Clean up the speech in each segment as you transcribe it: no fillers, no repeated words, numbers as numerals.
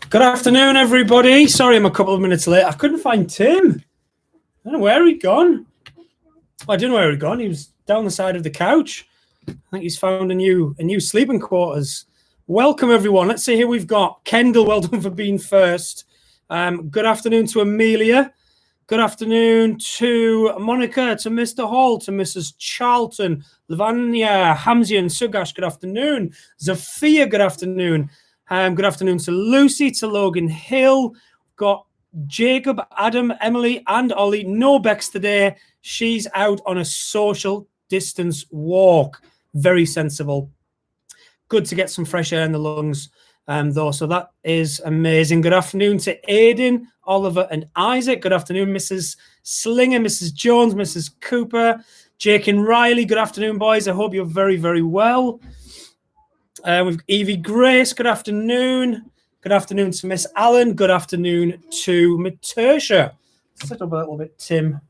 Good afternoon, everybody. Sorry I'm a couple of minutes late. I couldn't find Tim. I don't know where he'd gone. I didn't know where he'd gone. He was down the side of the couch. I think he's found a new sleeping quarters. Welcome, everyone. Let's see who we've got. Kendall, well done for being first. Good afternoon to Amelia. Good afternoon to Monica, to Mr. Hall, to Mrs. Charlton, Lavanya, Hamzian, Sugash, good afternoon. Zafia, good afternoon. Good afternoon to Lucy, to Logan Hill. Got Jacob, Adam, Emily, and Ollie. No Bex today. She's out on a social distance walk. Very sensible. Good to get some fresh air in the lungs, though. So that is amazing. Good afternoon to Aiden, Oliver, and Isaac. Good afternoon, Mrs. Slinger, Mrs. Jones, Mrs. Cooper, Jake and Riley. Good afternoon, boys. I hope you're very, very well. We've Evie Grace. Good afternoon. Good afternoon to Miss Allen. Good afternoon to Matersha. Sit up a little bit, Tim.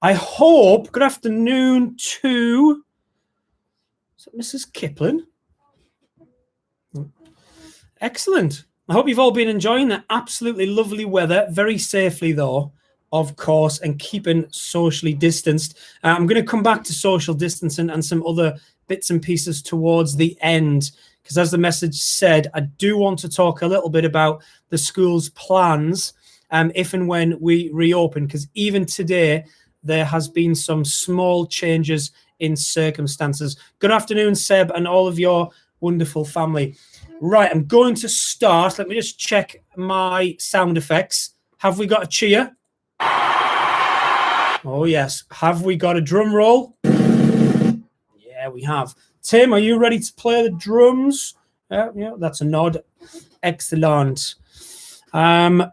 I hope. Good afternoon to Mrs. Kipling. Excellent. I hope you've all been enjoying the absolutely lovely weather, very safely though, of course, and keeping socially distanced. I'm going to come back to social distancing and some other bits and pieces towards the end, because as the message said, I do want to talk a little bit about the school's plans if and when we reopen, because even today there has been some small changes in circumstances. Good afternoon, Seb, and all of your wonderful family. Right, I'm going to start. Let me just check my sound effects. Have we got a cheer? Oh, yes. Have we got a drum roll? Yeah, we have. Tim, are you ready to play the drums? Yeah, that's a nod. Excellent. I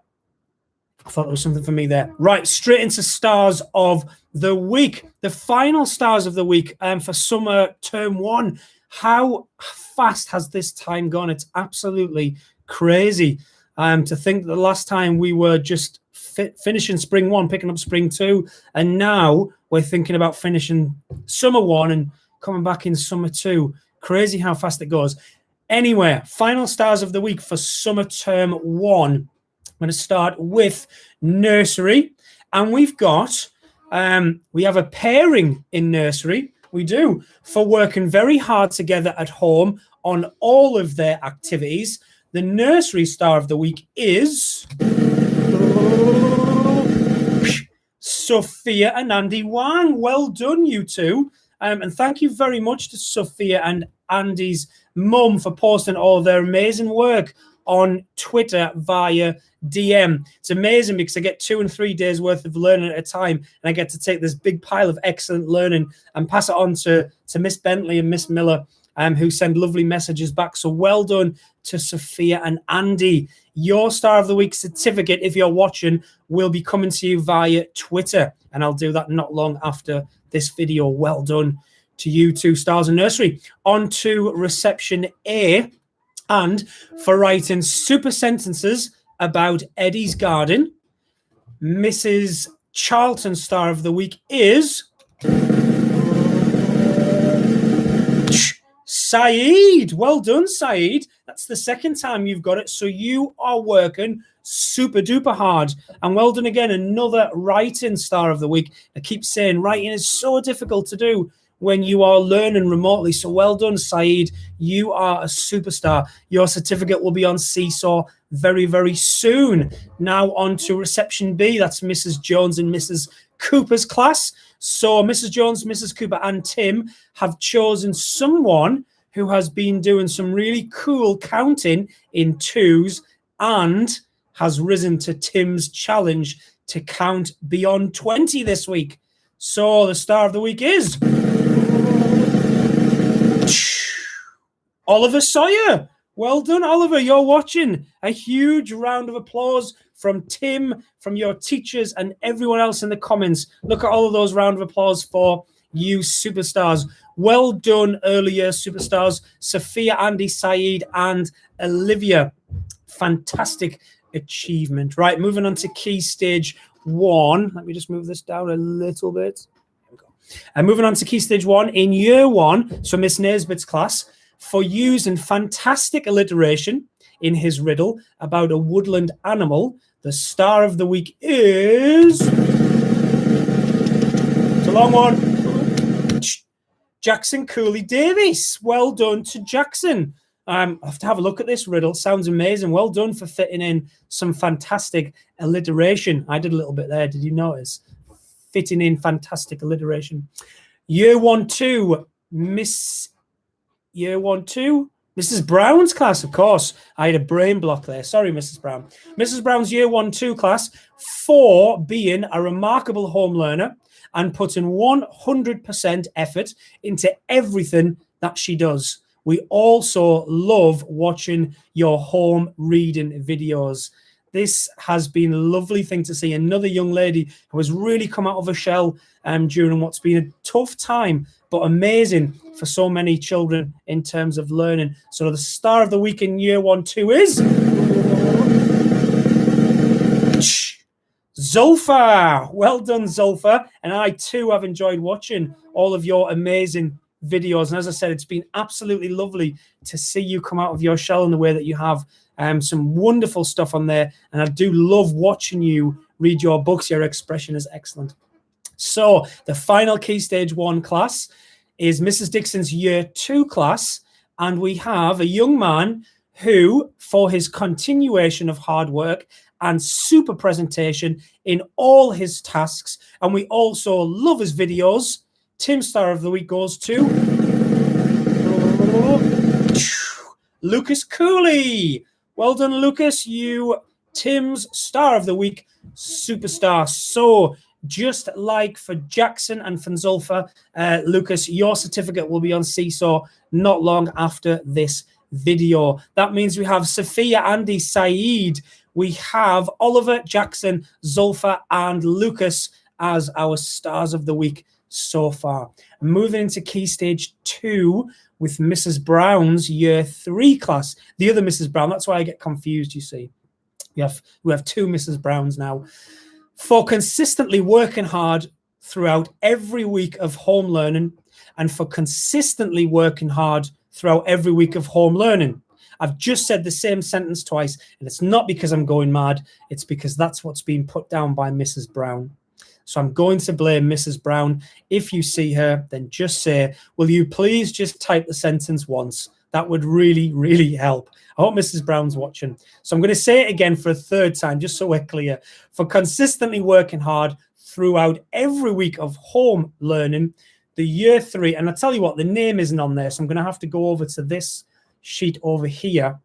thought there was something for me there. Right, straight into stars of the week. The final stars of the week for summer term one. How fast has this time gone? It's absolutely crazy to think that the last time we were just finishing spring one, picking up spring two, and now we're thinking about finishing summer one and coming back in summer two. Crazy how fast it goes. Anyway, final stars of the week for summer term one. I'm going to start with nursery, and we've got we have a pairing in nursery. We do, for working very hard together at home on all of their activities. The nursery star of the week is Sophia and Andy Wang. Well done, you two. And thank you very much to Sophia and Andy's mum for posting all of their amazing work on Twitter via DM. It's amazing because I get 2 and 3 days worth of learning at a time, and I get to take this big pile of excellent learning and pass it on to Miss Bentley and Miss Miller, who send lovely messages back. So well done to Sophia and Andy. Your Star of the Week certificate, if you're watching, will be coming to you via Twitter, and I'll do that not long after this video. Well done to you two stars in nursery. On to reception A, and for writing super sentences about Eddie's garden, Mrs. Charlton's Star of the Week is Saeed. Well done, Saeed. That's the second time you've got it. So you are working super duper hard. And well done again. Another writing Star of the Week. I keep saying writing is so difficult to do when you are learning remotely. So well done, Saeed. You are a superstar. Your certificate will be on Seesaw very, very soon. Now on to reception B. That's Mrs. Jones and Mrs. Cooper's class. So Mrs. Jones, Mrs. Cooper, and Tim have chosen someone who has been doing some really cool counting in twos and has risen to Tim's challenge to count beyond 20 this week. So the Star of the Week is Oliver Sawyer. Well done, Oliver. You're watching. A huge round of applause from Tim, from your teachers, and everyone else in the comments. Look at all of those round of applause for you superstars. Well done, earlier superstars. Sophia, Andy, Saeed, and Olivia. Fantastic achievement. Right, moving on to key stage one. Let me just move this down a little bit. There we go. And moving on to Key Stage 1 in Year 1, so Miss Naisbitt's class, for using fantastic alliteration in his riddle about a woodland animal, the star of the week is... It's a long one. Jackson Cooley-Davies. Well done to Jackson. I have to have a look at this riddle. Sounds amazing. Well done for fitting in some fantastic alliteration. I did a little bit there. Did you notice? Fitting in fantastic alliteration. Year 1-2, Mrs. Brown's class, of course. I had a brain block there. Sorry, Mrs. Brown. Mrs. Brown's Year 1-2 class for being a remarkable home learner and putting 100% effort into everything that she does. We also love watching your home reading videos. This has been a lovely thing to see. Another young lady who has really come out of her shell during what's been a tough time, but amazing for so many children in terms of learning. So the star of the week in Year 1-2 is Zulfa. Well done, Zulfa. And I too have enjoyed watching all of your amazing videos. And as I said, it's been absolutely lovely to see you come out of your shell in the way that you have. Some wonderful stuff on there. And I do love watching you read your books. Your expression is excellent. So the final Key Stage 1 class is Mrs. Dixon's Year 2 class. And we have a young man who, for his continuation of hard work and super presentation in all his tasks, and we also love his videos, Tim's Star of the Week goes to Lucas Cooley. Well done, Lucas. You, Tim's Star of the Week superstar. So just like for Jackson and for Zulfa, Lucas, your certificate will be on Seesaw not long after this video. That means we have Sophia, Andy, Saeed. We have Oliver, Jackson, Zulfa, and Lucas as our Stars of the Week so far. Moving into Key Stage 2 with Mrs. Brown's Year 3 class. The other Mrs. Brown, that's why I get confused, you see. We have two Mrs. Browns now. For consistently working hard throughout every week of home learning, and for consistently working hard throughout every week of home learning. I've just said the same sentence twice, and it's not because I'm going mad. It's because that's what's been put down by Mrs. Brown. So I'm going to blame Mrs. Brown. If you see her, then just say, will you please just type the sentence once? That would really, really help. I hope Mrs. Brown's watching. So I'm going to say it again for a third time, just so we're clear. For consistently working hard throughout every week of home learning, the Year 3, and I tell you what, the name isn't on there, so I'm going to have to go over to this sheet over here.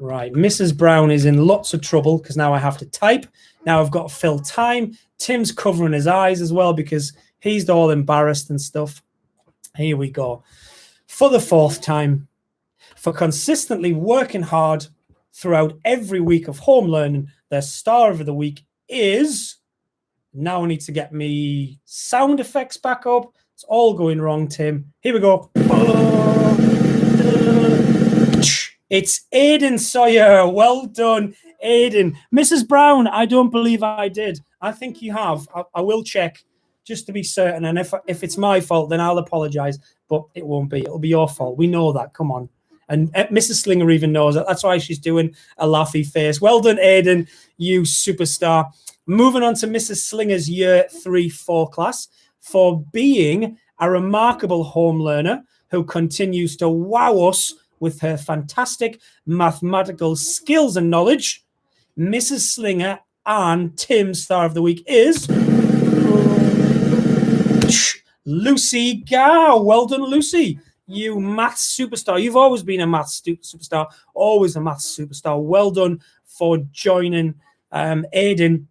Right, Mrs. Brown is in lots of trouble because now I have to type. Now I've got to fill time. Tim's covering his eyes as well because he's all embarrassed and stuff. Here we go. For the fourth time, for consistently working hard throughout every week of home learning, their Star of the Week is... Now I need to get me sound effects back up. It's all going wrong, Tim. Here we go. It's Aidan Sawyer. Well done, Aidan. Mrs. Brown, I don't believe I did. I think you have. I will check just to be certain. And if it's my fault, then I'll apologize. But it won't be. It'll be your fault. We know that. Come on. And Mrs. Slinger even knows that. That's why she's doing a laughy face. Well done, Aidan, you superstar. Moving on to Mrs. Slinger's Year 3-4 class for being a remarkable home learner who continues to wow us with her fantastic mathematical skills and knowledge. Mrs. Slinger and Tim's Star of the Week is Lucy Gow. Well done, Lucy. You maths superstar. You've always been a maths superstar, always a maths superstar. Well done for joining Aidan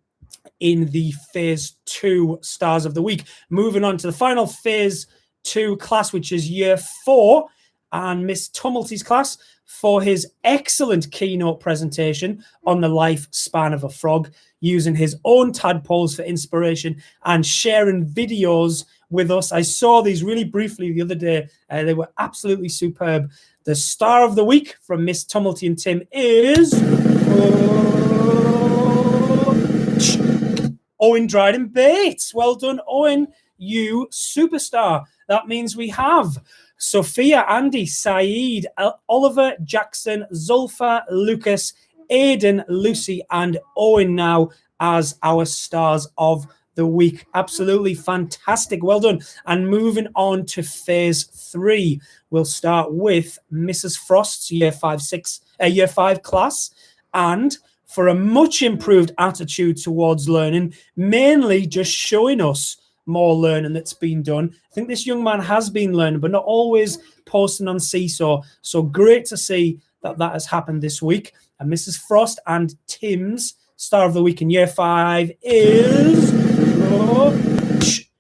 in the Phase 2 Stars of the Week. Moving on to the final Phase 2 class, which is Year 4, and Miss Tumulty's class for his excellent keynote presentation on the lifespan of a frog, using his own tadpoles for inspiration and sharing videos with us. I saw these really briefly the other day. They were absolutely superb. The Star of the Week from Miss Tumulty and Tim is Owen Dryden Bates. Well done, Owen. you superstar. That means we have Sophia, Andy, Saeed, Oliver, Jackson, Zulfa, Lucas, Aiden, Lucy, and Owen now as our stars of the week. Absolutely fantastic. Well done. And moving on to phase 3, we'll start with Mrs. Frost's year 5 class, and for a much improved attitude towards learning, mainly just showing us more learning that's been done. I think this young man has been learning, but not always posting on Seesaw. So great to see that has happened this week. And Mrs. Frost and Tim's star of the week in year 5 is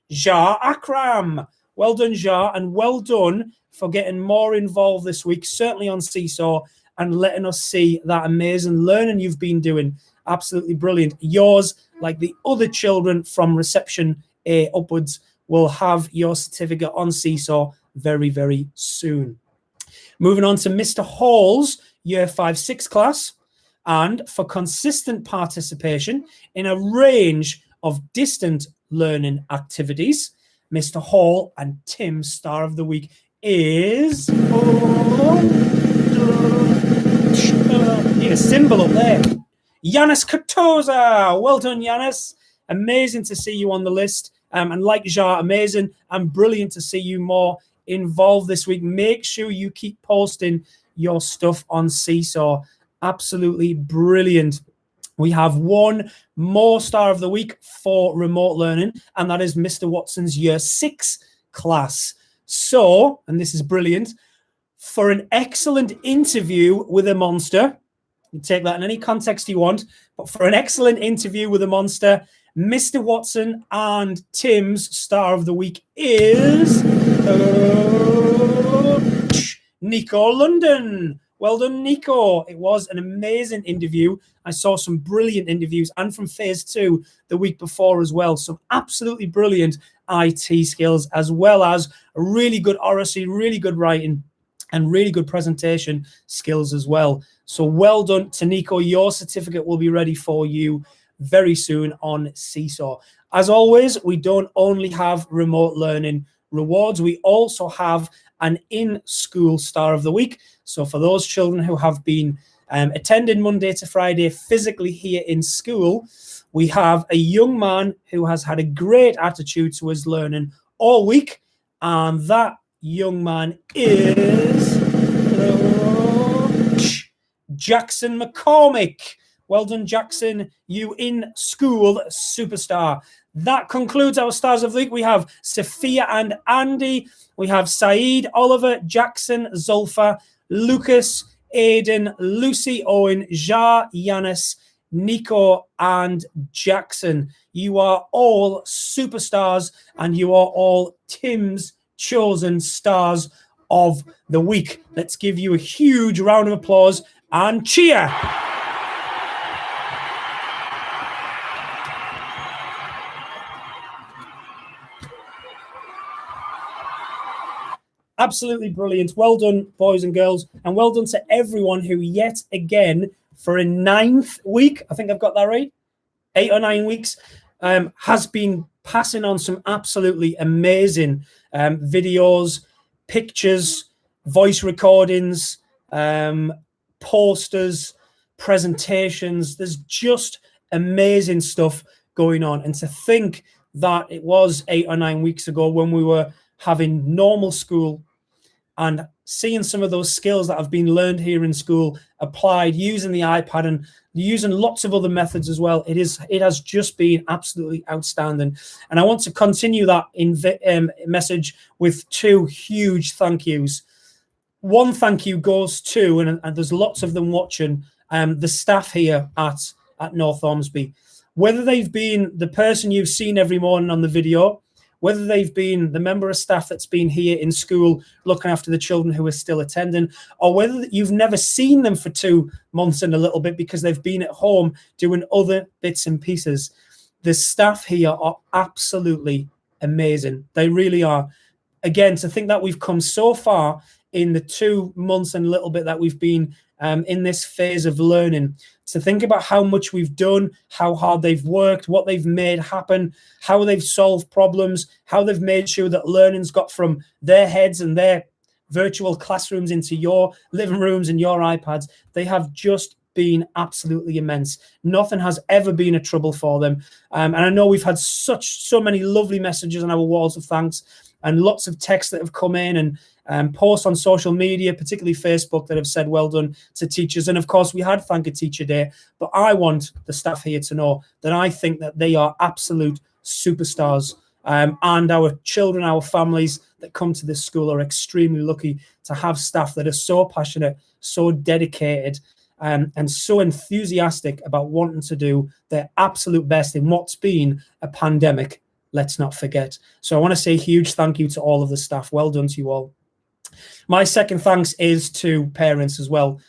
Jar Akram. Well done, Jar, and well done for getting more involved this week, certainly on Seesaw, and letting us see that amazing learning you've been doing. Absolutely brilliant. Yours, like the other children from reception A upwards, will have your certificate on Seesaw very, very soon. Moving on to Mr. Hall's year 5-6 class, and for consistent participation in a range of distant learning activities, Mr. Hall and Tim's star of the week is... need a symbol up there. Yanis Katoza. Well done, Yanis. Amazing to see you on the list. And like Jar, amazing and brilliant to see you more involved this week. Make sure you keep posting your stuff on Seesaw. Absolutely brilliant. We have one more star of the week for remote learning, and that is Mr. Watson's year 6 class. So, and this is brilliant, for an excellent interview with a monster, you take that in any context you want, but for an excellent interview with a monster, Mr. Watson and Tim's star of the week is Nico London. Well done, Nico. It was an amazing interview. I saw some brilliant interviews, and from phase 2 the week before as well. Some absolutely brilliant IT skills, as well as a really good oracy, really good writing, and really good presentation skills as well. So well done to Nico. Your certificate will be ready for you very soon on Seesaw. As always, we don't only have remote learning rewards, we also have an in-school star of the week. So for those children who have been attending Monday to Friday physically here in school, we have a young man who has had a great attitude to his learning all week, and that young man is Jackson McCormick. Well done, Jackson. You in school superstar. That concludes our stars of the week. We have Sophia and Andy. We have Saeed, Oliver, Jackson, Zulfa, Lucas, Aiden, Lucy, Owen, Jar, Yanis, Nico, and Jackson. You are all superstars, and you are all Tim's chosen stars of the week. Let's give you a huge round of applause and cheer. Absolutely brilliant. Well done, boys and girls, and well done to everyone who yet again, for a 9th week, I think I've got that right, 8 or 9 weeks, has been passing on some absolutely amazing videos, pictures, voice recordings, posters, presentations. There's just amazing stuff going on. And to think that it was 8 or 9 weeks ago when we were having normal school and seeing some of those skills that have been learned here in school applied using the iPad and using lots of other methods as well. It has just been absolutely outstanding. And I want to continue that message with 2 huge thank yous. One thank you goes to, and there's lots of them watching, the staff here at North Ormsby. Whether they've been the person you've seen every morning on the video, whether they've been the member of staff that's been here in school looking after the children who are still attending, or whether you've never seen them for 2 months and a little bit because they've been at home doing other bits and pieces. The staff here are absolutely amazing. They really are. Again, to think that we've come so far in the 2 months and a little bit that we've been in this phase of learning, to think about how much we've done, how hard they've worked, what they've made happen, how they've solved problems, how they've made sure that learning's got from their heads and their virtual classrooms into your living rooms and your iPads. They have just been absolutely immense. Nothing has ever been a trouble for them. And I know we've had so many lovely messages on our walls of thanks, and lots of texts that have come in, and posts on social media, particularly Facebook, that have said well done to teachers. And of course, we had Thank a Teacher Day, but I want the staff here to know that I think that they are absolute superstars. And our children, our families that come to this school are extremely lucky to have staff that are so passionate, so dedicated, and so enthusiastic about wanting to do their absolute best in what's been a pandemic. Let's not forget. So I want to say a huge thank you to all of the staff. Well done to you all. My second thanks is to parents as well.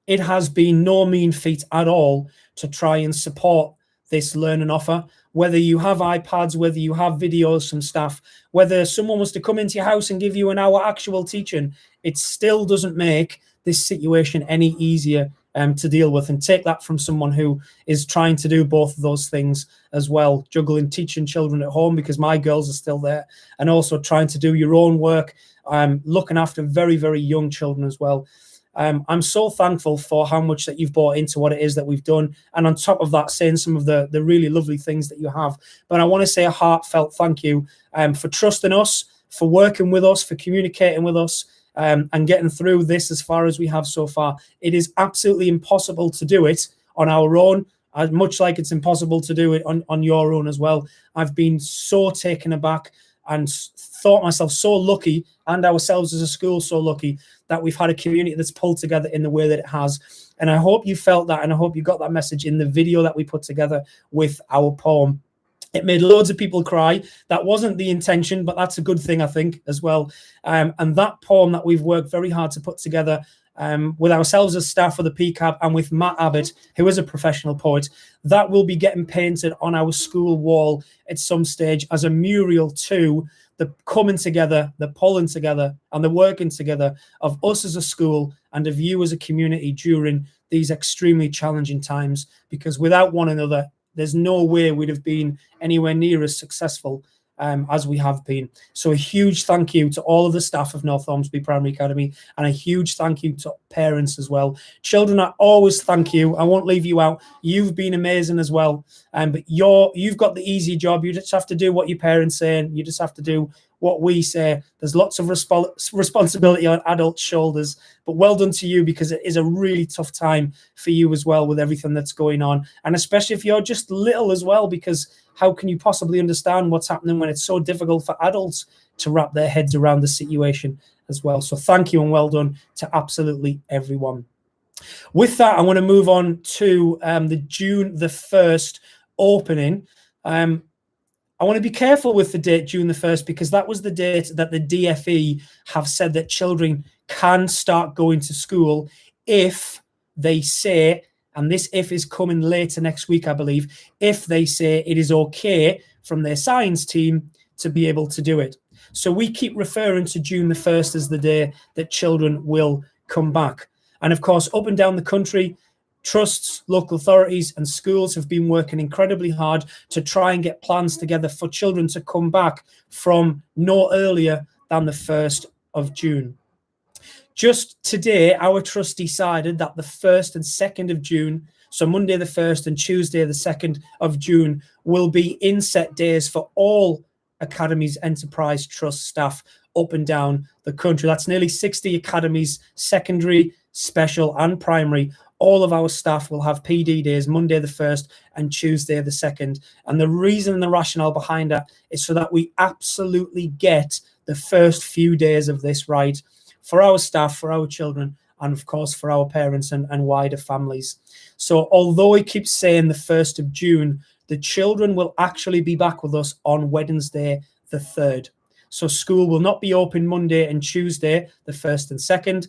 It has been no mean feat at all to try and support this learning offer. Whether you have iPads, whether you have videos from staff, whether someone was to come into your house and give you an hour actual teaching, it still doesn't make this situation any easier to deal with. And take that from someone who is trying to do both of those things as well, juggling teaching children at home because my girls are still there, and also trying to do your own work, looking after very, very young children as well. I'm so thankful for how much that you've bought into what it is that we've done. And on top of that, saying some of the really lovely things that you have. But I want to say a heartfelt thank you for trusting us, for working with us, for communicating with us, and getting through this as far as we have so far. It is absolutely impossible to do it on our own, much like it's impossible to do it on your own as well. I've been so taken aback and thought myself so lucky, and ourselves as a school so lucky, that we've had a community that's pulled together in the way that it has. And I hope you felt that, and I hope you got that message in the video that we put together with our poem. It made loads of people cry. That wasn't the intention, but that's a good thing, I think, as well. And that poem that we've worked very hard to put together with ourselves as staff for the PCAB and with Matt Abbott, who is a professional poet, that will be getting painted on our school wall at some stage as a mural to the coming together, the pulling together, and the working together of us as a school and of you as a community during these extremely challenging times. Because without one another, there's no way we'd have been anywhere near as successful as we have been. So a huge thank you to all of the staff of North Ormsby Primary Academy, and a huge thank you to parents as well. Children, I always thank you. I won't leave you out. You've been amazing as well. But you've got the easy job. You just have to do what your parents say, and you just have to do what we say. There's lots of responsibility on adult shoulders, but well done to you, because it is a really tough time for you as well with everything that's going on. And especially if you're just little as well, because how can you possibly understand what's happening when it's so difficult for adults to wrap their heads around the situation as well? So thank you and well done to absolutely everyone. With that, I want to move on to the June the 1st opening. I want to be careful with the date, June the 1st, because that was the date that the DFE have said that children can start going to school if they say, and this if is coming later next week, I believe, if they say it is okay from their science team to be able to do it. So we keep referring to June the 1st as the day that children will come back. And of course, up and down the country, trusts, local authorities and schools have been working incredibly hard to try and get plans together for children to come back from no earlier than the 1st of June. Just today, our trust decided that the 1st and 2nd of June, so Monday the 1st and Tuesday the 2nd of June, will be inset days for all Academies Enterprise Trust staff up and down the country. That's nearly 60 academies, secondary, special and primary. All of our staff will have PD days Monday the 1st and Tuesday the 2nd. And the reason and the rationale behind that is so that we absolutely get the first few days of this right for our staff, for our children, and of course for our parents and wider families. So although it keeps saying the 1st of June, the children will actually be back with us on Wednesday the 3rd. So school will not be open Monday and Tuesday, the 1st and 2nd.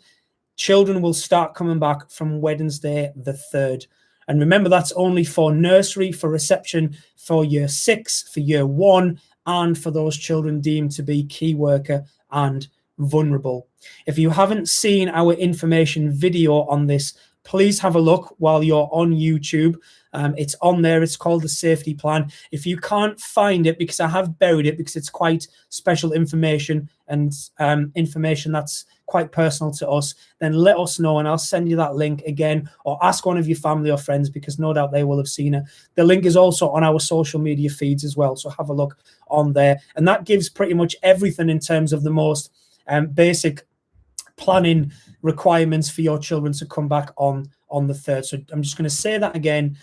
Children will start coming back from Wednesday the 3rd. And remember, that's only for nursery, for reception, for year 6, for year 1, and for those children deemed to be key worker and vulnerable. If you haven't seen our information video on this, please have a look while you're on YouTube. It's on there. It's called the safety plan. If you can't find it, because I have buried it, because it's quite special information and information that's quite personal to us, then let us know and I'll send you that link again, or ask one of your family or friends, because no doubt they will have seen it. The link is also on our social media feeds as well, so have a look on there. And that gives pretty much everything in terms of the most basic planning requirements for your children to come back on the 3rd. So I'm just going to say that again.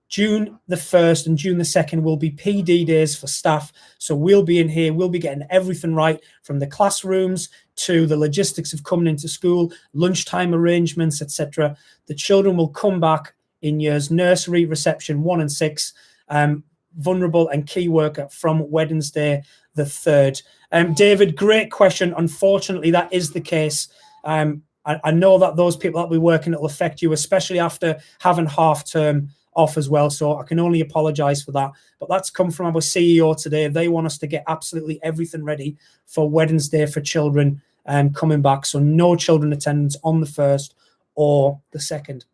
June the 1st and June the 2nd will be PD days for staff. So we'll be in here, we'll be getting everything right, from the classrooms to the logistics of coming into school, lunchtime arrangements, etc. The children will come back in years nursery, reception 1 and 6, vulnerable and key worker from Wednesday the 3rd. David, great question. Unfortunately, that is the case. I know that those people that will be working, it will affect you, especially after having half term off as well. So I can only apologize for that. But that's come from our CEO today. They want us to get absolutely everything ready for Wednesday for children coming back. So no children attendance on the 1st or the 2nd.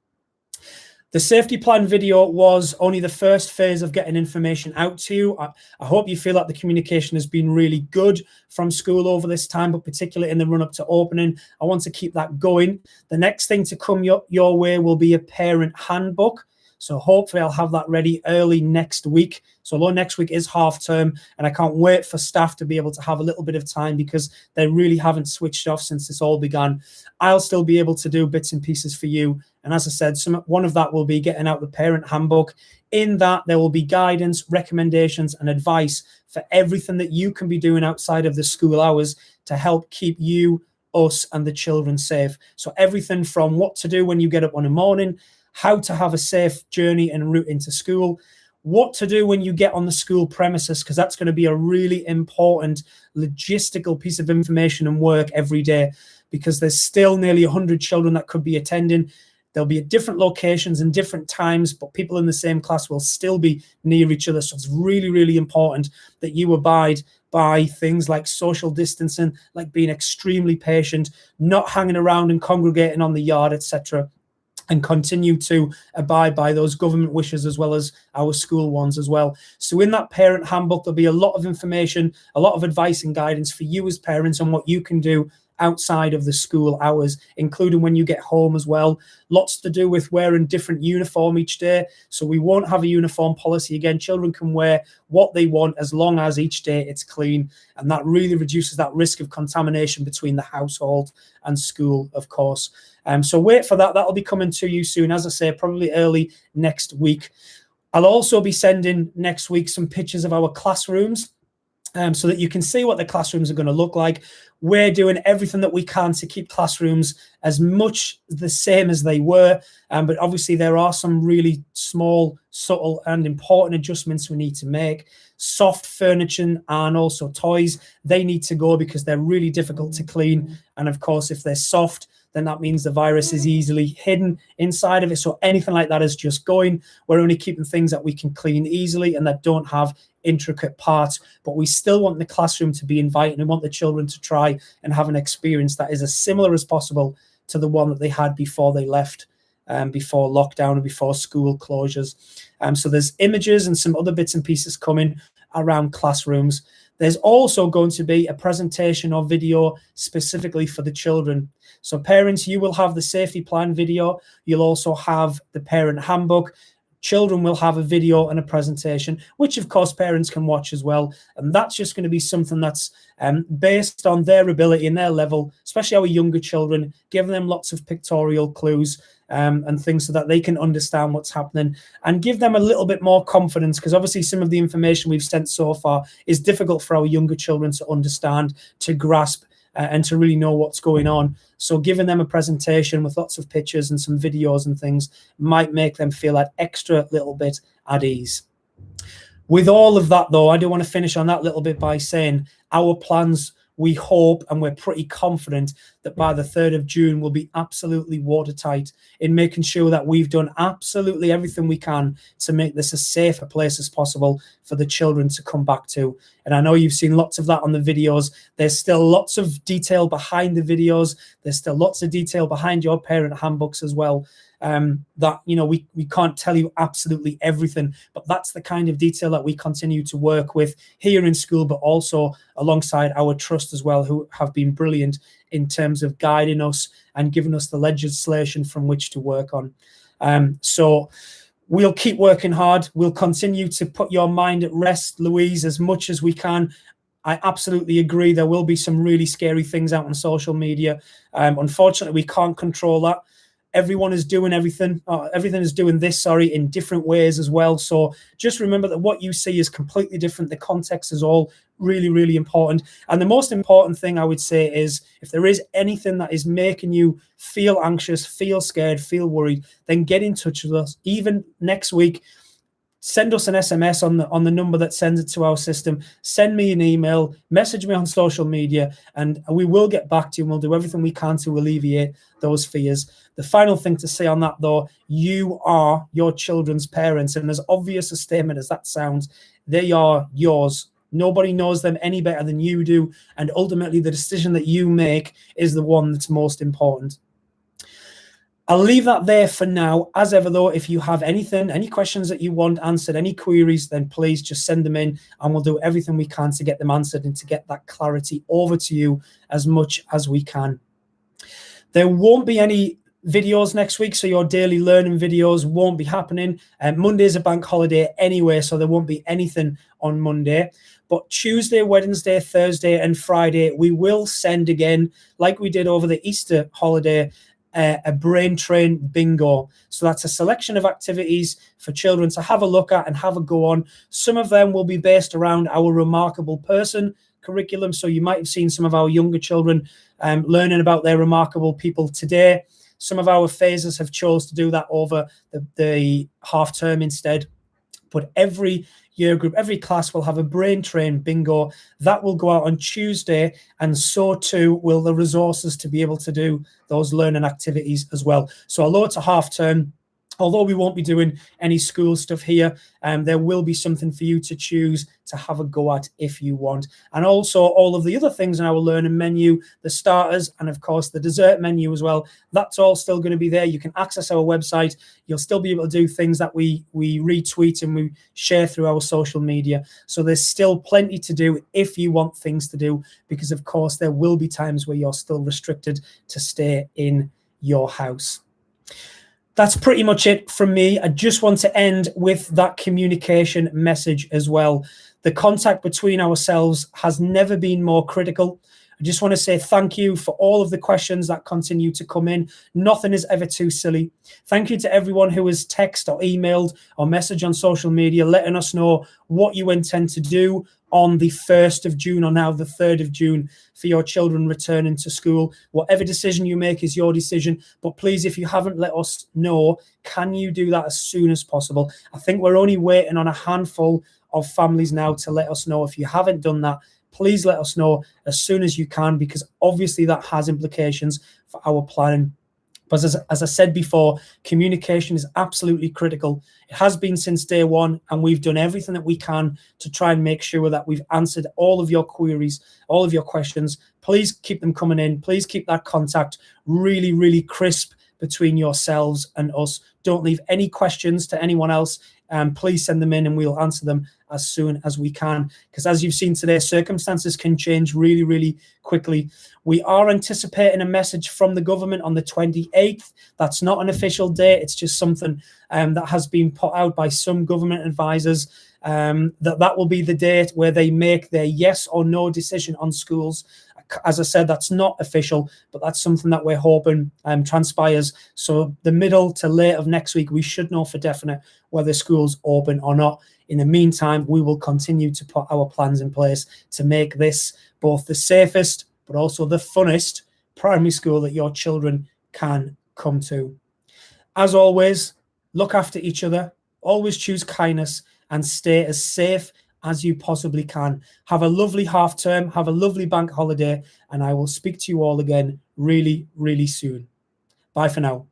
The safety plan video was only the first phase of getting information out to you. I hope you feel that the communication has been really good from school over this time, but particularly in the run up to opening. I want to keep that going. The next thing to come your way will be a parent handbook. So hopefully I'll have that ready early next week. So although next week is half term, and I can't wait for staff to be able to have a little bit of time, because they really haven't switched off since this all began, I'll still be able to do bits and pieces for you. And as I said, one of that will be getting out the parent handbook. In that, there will be guidance, recommendations, and advice for everything that you can be doing outside of the school hours to help keep you, us, and the children safe. So everything from what to do when you get up in the morning, how to have a safe journey and route into school, what to do when you get on the school premises, because that's going to be a really important logistical piece of information and work every day, because there's still nearly 100 children that could be attending. They'll be at different locations and different times, but people in the same class will still be near each other. So it's really, really important that you abide by things like social distancing, like being extremely patient, not hanging around and congregating on the yard, etc., and continue to abide by those government wishes as well as our school ones as well. So in that parent handbook, there'll be a lot of information, a lot of advice and guidance for you as parents on what you can do outside of the school hours, including when you get home as well. Lots to do with wearing different uniform each day. So we won't have a uniform policy again. Children can wear what they want as long as each day it's clean. And that really reduces that risk of contamination between the household and school, of course. So wait for that. That'll be coming to you soon. As I say, probably early next week. I'll also be sending next week some pictures of our classrooms, so that you can see what the classrooms are going to look like. We're doing everything that we can to keep classrooms as much the same as they were. But obviously there are some really small, subtle and important adjustments we need to make. Soft furniture and also toys, they need to go because they're really difficult to clean. And of course, if they're soft, then that means the virus is easily hidden inside of it. So anything like that is just going. We're only keeping things that we can clean easily and that don't have intricate parts, but we still want the classroom to be inviting and want the children to try and have an experience that is as similar as possible to the one that they had before they left, before lockdown and before school closures. So there's images and some other bits and pieces coming around classrooms. There's also going to be a presentation or video specifically for the children. So parents, you will have the safety plan video. You'll also have the parent handbook. Children will have a video and a presentation, which of course parents can watch as well. And that's just going to be something that's based on their ability and their level, especially our younger children, giving them lots of pictorial clues and things so that they can understand what's happening and give them a little bit more confidence, because obviously some of the information we've sent so far is difficult for our younger children to understand, to grasp, and to really know what's going on. So giving them a presentation with lots of pictures and some videos and things might make them feel that extra little bit at ease. With all of that, though, I do want to finish on that little bit by saying our plans we hope and we're pretty confident that by the 3rd of June, we'll be absolutely watertight in making sure that we've done absolutely everything we can to make this as safe a place as possible for the children to come back to. And I know you've seen lots of that on the videos. There's still lots of detail behind the videos. There's still lots of detail behind your parent handbooks as well. That, you know, we can't tell you absolutely everything, but that's the kind of detail that we continue to work with here in school, but also alongside our trust as well, who have been brilliant in terms of guiding us and giving us the legislation from which to work on. So we'll keep working hard. We'll continue to put your mind at rest, Louise, as much as we can. I absolutely agree. There will be some really scary things out on social media. Unfortunately, we can't control that. Everyone is doing everything. Everything is doing this, in different ways as well. So just remember that what you see is completely different. The context is all really, really important. And the most important thing I would say is, if there is anything that is making you feel anxious, feel scared, feel worried, then get in touch with us. Even next week, send us an SMS on the number that sends it to our system. Send me an email, message me on social media, and we will get back to you, and we'll do everything we can to alleviate those fears. The final thing to say on that, though, you are your children's parents, and as obvious a statement as that sounds, they are yours. Nobody knows them any better than you do, and ultimately the decision that you make is the one that's most important. I'll leave that there for now. As ever, though, if you have anything, any questions that you want answered, any queries, then please just send them in, and we'll do everything we can to get them answered and to get that clarity over to you as much as we can. There won't be any videos next week, so your daily learning videos won't be happening. Monday's a bank holiday anyway, so there won't be anything on Monday. But Tuesday, Wednesday, Thursday, and Friday, we will send again, like we did over the Easter holiday, a brain train bingo. So that's a selection of activities for children to have a look at and have a go on. Some of them will be based around our Remarkable Person curriculum. So you might have seen some of our younger children learning about their remarkable people today. Some of our phases have chose to do that over the half term instead. But every year group, every class will have a brain train bingo that will go out on Tuesday, and so too will the resources to be able to do those learning activities as well. So although it's a half term, although we won't be doing any school stuff here, there will be something for you to choose to have a go at if you want. And also all of the other things in our learning menu, the starters, and of course the dessert menu as well, that's all still going to be there. You can access our website. You'll still be able to do things that we retweet and we share through our social media. So there's still plenty to do if you want things to do, because of course there will be times where you're still restricted to stay in your house. That's pretty much it from me. I just want to end with that communication message as well. The contact between ourselves has never been more critical. I just want to say thank you for all of the questions that continue to come in. Nothing is ever too silly. Thank you to everyone who has texted or emailed or messaged on social media letting us know what you intend to do on the 1st of June or now the 3rd of June for your children returning to school. Whatever decision you make is your decision. But please, if you haven't let us know, can you do that as soon as possible? I think we're only waiting on a handful of families now to let us know. If you haven't done that, please let us know as soon as you can, because obviously that has implications for our planning. But as I said before, communication is absolutely critical. It has been since day one, and we've done everything that we can to try and make sure that we've answered all of your queries, all of your questions. Please keep them coming in. Please keep that contact really, really crisp between yourselves and us. Don't leave any questions to anyone else. Please send them in and we'll answer them as soon as we can. Because as you've seen today, circumstances can change really, really quickly. We are anticipating a message from the government on the 28th. That's not an official date. It's just something that has been put out by some government advisors, that will be the date where they make their yes or no decision on schools. As I said, that's not official, but that's something that we're hoping transpires. So the middle to late of next week, we should know for definite whether schools open or not. In the meantime, we will continue to put our plans in place to make this both the safest, but also the funnest primary school that your children can come to. As always, look after each other, always choose kindness, and stay as safe as you possibly can. Have a lovely half term, have a lovely bank holiday, and I will speak to you all again really, really soon. Bye for now.